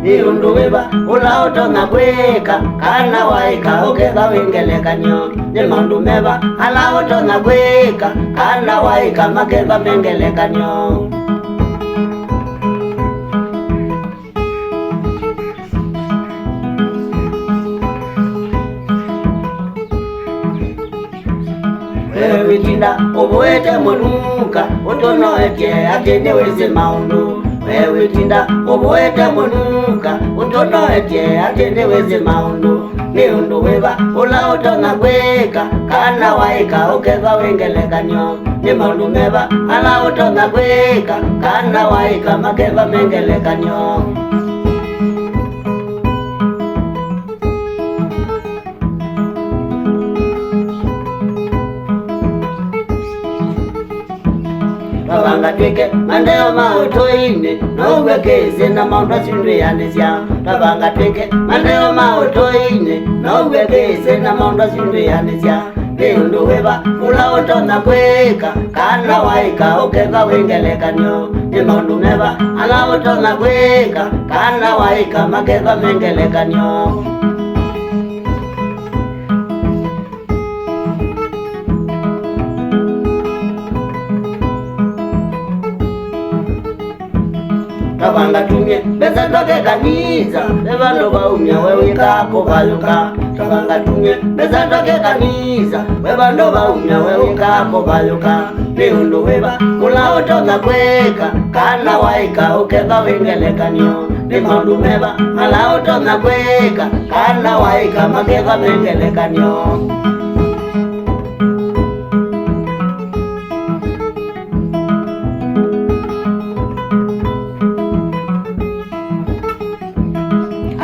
Niundu wiva ulautona kwika kana waika uketha wingelekanyo ni maundu meva alautona kwika kana waika maketha mengelekanyo. Wewe witinda ubuete munuka utonoetie ati niwisi maundu. Wewe tinda ubuete munuka utonoetie ati niwisi maundu. Niundu wiva ulautona kwika kana waika uketha wingelekanyo ni maundu meva alautona kwika kana waika maketha mengelekanyo. Tabanga twike mandeo mautoine nouwekeze na maundu asindwianisya. Tabanga twike mandeo mautoine nouwekeze na maundu asindwianisya. Niundu wiva ulautona kwika kana waika uketha wingelekanyo ni maundu meva alautona kwika kana waika maketha mengelekanyo. Tabanga tumye beza toke kanisa bevando baumya wewika kovayuka. Tabanga tumye beza toke kanisa bevando baumya wewika kovayuka. Niundu wiva ulautona kwika kana waika uketha wingelekanyo ni maundu meva alautona kwika kana waika maketha mengelekanyo.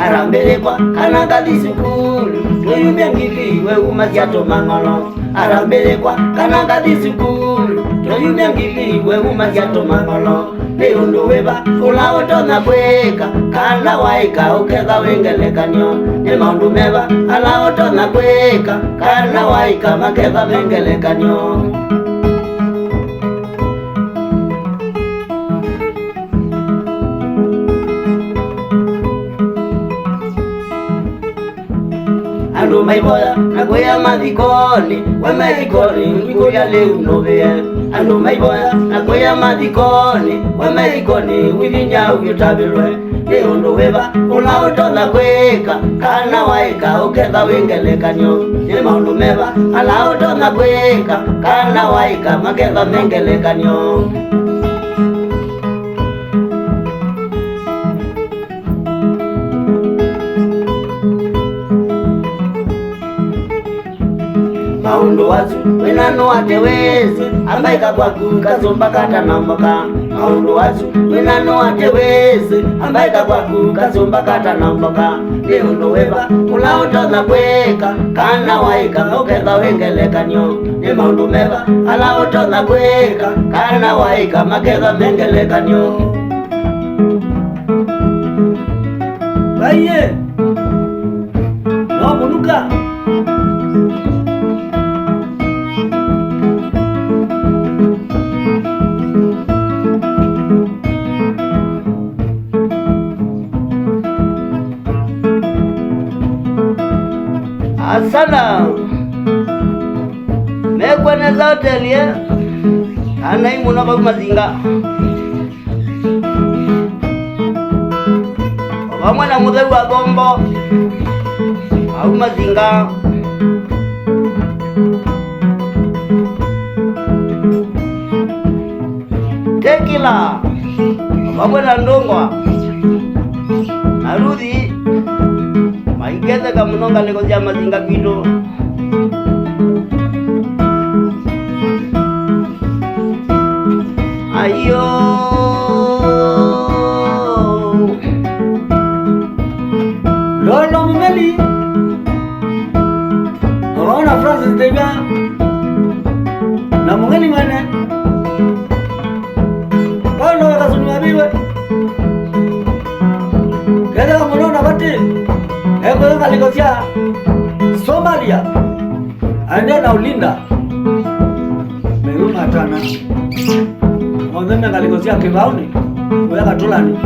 Arambelekwa kana kathi sukulu tuyumye ngili weumasyato mang'olo. Arambelekwa kana kathi sukulu tuyumye ngili weumasyato mang'olo. Niundu wiva ulautona kwika kana waika uketha wingelekanyo ni maundu meva alautona kwika kana waika maketha mengelekanyo. Andu maiboya na kuya mathikoni we mehikoni wikuria liu nuvie. Andu maiboya na kuya mathikoni we mehikoni withinya ugitabilwe. Niundu wiva ulautona kwika kana waika uketha wingelekanyo ni maundu meva alautona kwika kana waika maketha mengelekanyo. Maundu wazu winano ateweze ambaika kwaku kazomba katanamboka. Maundu wazu winano ateweze ambaika kwaku kazomba katanamboka. Niundu wiva ulautona kwika kana waika uketha wingelekanyo ni maundu meva alautona kwika kana waika maketha mengelekanyo. Baye no munuka asana mekweneza hoteli anaimuna mazinga vamwe na mutheu wa bombo au mazinga tekila vamwe na ndongwa na ruthi maikete kamunonga niko cia mazinga kwitu. Ayo lolo mumeli Corona Francis Tega na mungeni mane kono kasunwa biwe kada mulona bati eko kaliko cia so Maria aende na ulinda meruma tana ondeme ngaligozia kibauni oya katulani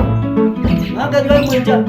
anga jwa mwenja